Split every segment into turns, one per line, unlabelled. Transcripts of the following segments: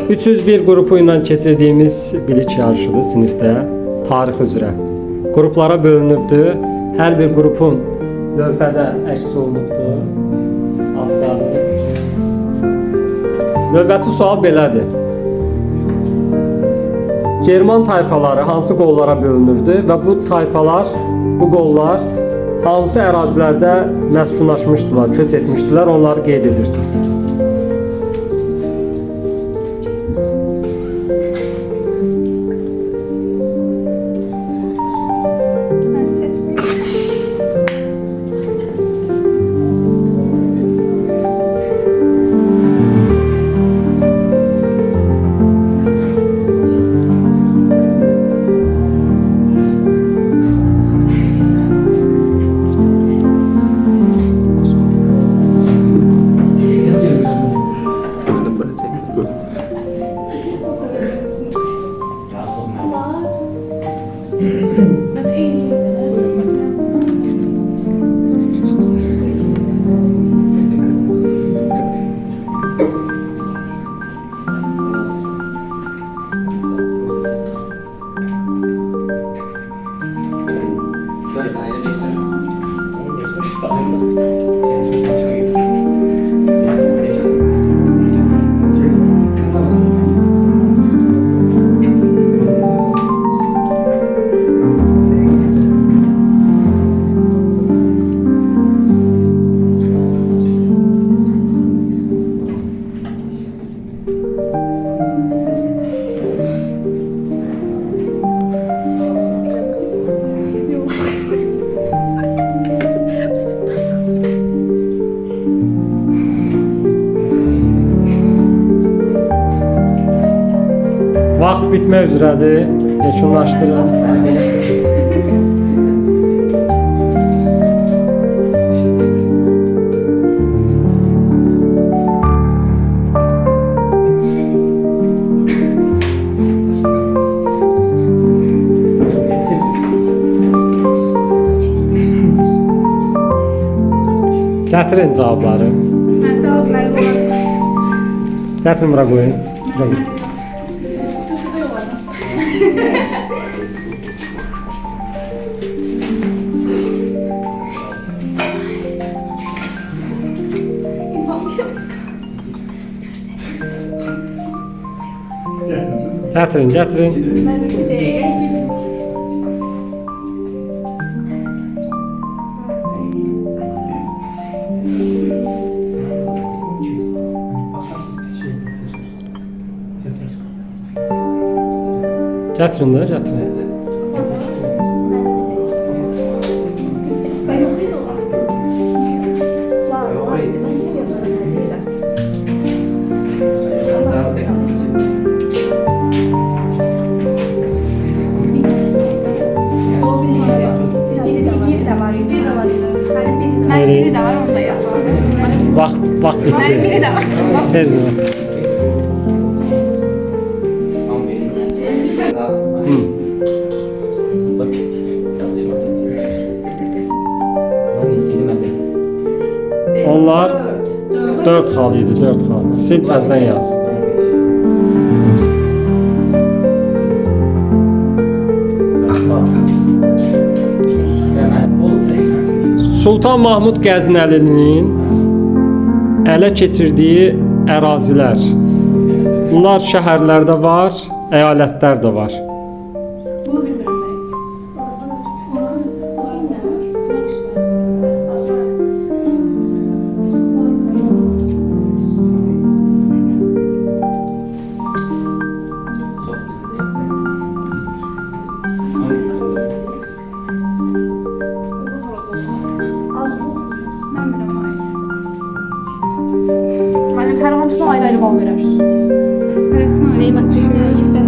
301 qrupu ilə keçirdiyimiz bilik yarışıdır sinifdə, tarix üzrə. Qruplara bölünübdür. Hər bir qrupun lövhədə əks olunubdur. Adları. Növbəti sual belədir. German tayfaları hansı qollara bölünürdü və bu tayfalar, bu qollar hansı ərazilərdə məskunlaşmışdılar, köç etmişdilər, onları qeyd edirsiniz. Vaxt bitmək üzrədir. Yekunlaşdırın. Gətirin cavabları.
Mən cavabları qoyarım.
Gətirin bura qoyun. Bura qoyun. Gətirin, gətirin. Gətirin də, gətirin.
Ben yoxlaydı o. Var. Ben seviyorsam değil. O bir de var. Bir de var. Ben biri de var onda yazdım.
Vaxt
Ben biri
bitdi.
de var.
Tez. Onlar 4 xal idi, 4 xal. Sil təzdən yaz. Sultan Mahmud Qəznəlinin ələ keçirdiyi ərazilər. Bunlar şəhərlərdə var, əyalətlər də var.
Bunu bilmiyorum Az bu. Ben bilmem. Benim her hamısına ayrı bal veririz. Arasına neymet düşünecekler.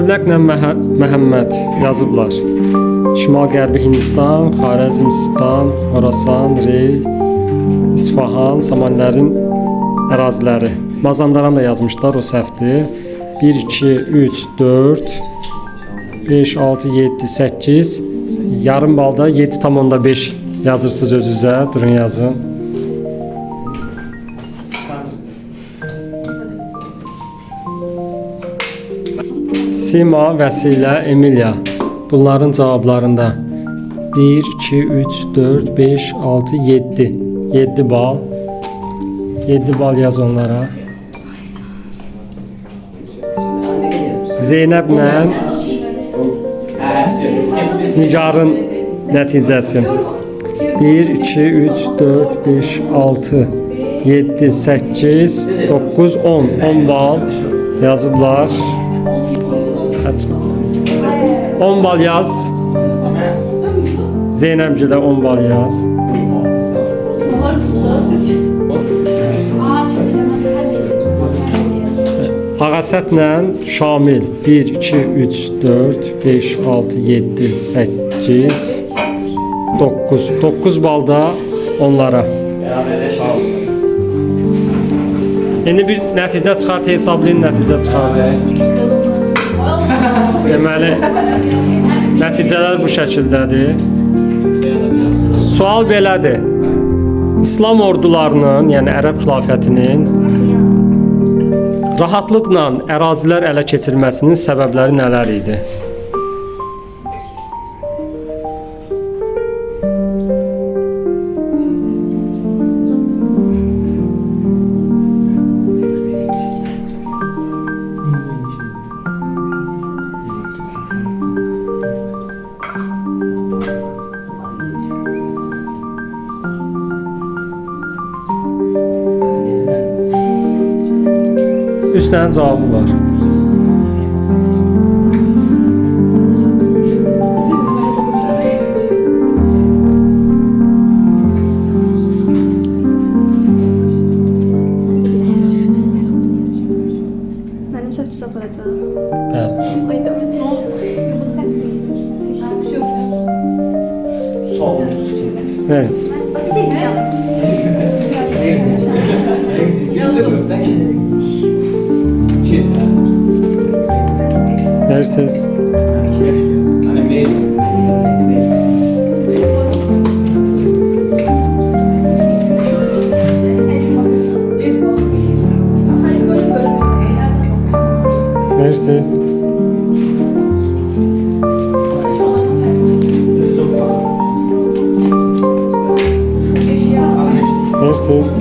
Muallaqla Məhəmməd yazıblar. Şimal-Qərbi Hindistan, Xarəzmistan, Xorasan, Rey, İsfahan, Samanlərin əraziləri. Mazandaran da yazmışlar, o səhvdir. 1, 2, 3, 4, 5, 6, 7, 8. Yarım balda 7,5 yazırsınız özünüzə. Durun yazın. Sima, Vəsilə, Emilya. Bunların cavablarında 1, 2, 3, 4, 5, 6, 7. 7 bal. 7 bal yaz onlara. Zeynəblə Nigarın nəticəsi. 1, 2, 3, 4, 5, 6, 7, 8, 9, 10. 10 bal yazıblar. 10 bal yaz. Zeynəbcə də 10 bal yaz. Ağasətlə Şamil 1, 2, 3, 4, 5, 6, 7, 8, 9. 9 balda onlara. İndi bir nəticə çıxart, hesablayın, nəticə çıxart. Deməli, nəticələr bu şəkildədir. Sual belədir. İslam ordularının, yəni Ərəb xilafətinin rahatlıqla ərazilər ələ keçirməsinin səbəbləri nələr idi? Üç tane cevabı var.
Mənim səhv düz aparacaq.
Bəli.
Ay da bu səhv deyil.
Evet. Versiz. Versiz. Versiz.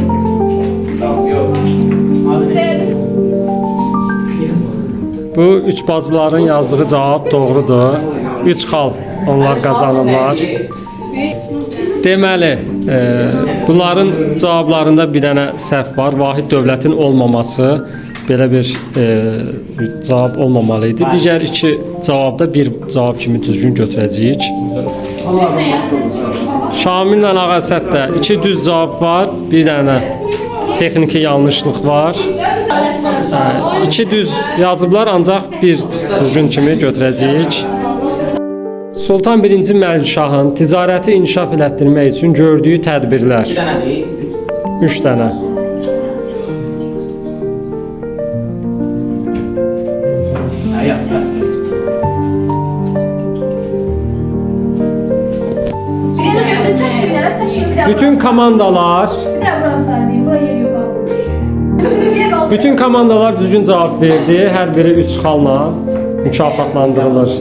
Bu üç bacıların yazdığı cavab doğrudur. 3 xal onlar qazanırlar. Deməli, bunların cavablarında bir dənə səhv var. Vahid dövlətin olmaması belə bir cavab olmamalı idi. Digər iki cavabda bir cavab kimi düzgün götürəcəyik. Şamillə Ağasətdə 2 düz cavab var, bir dənə texniki yanlışlıq var. 2 düz yazıblar, ancaq bir düzgün kimi götürəcəyik. Sultan 1-ci Məlikşahın ticarəti inkişaf elətdirmək üçün gördüyü tədbirlər. 3 dənə. Bütün komandalar Bütün komandalar düzgün cavab verdi. Hər biri 3 xalla mükafatlandırılır.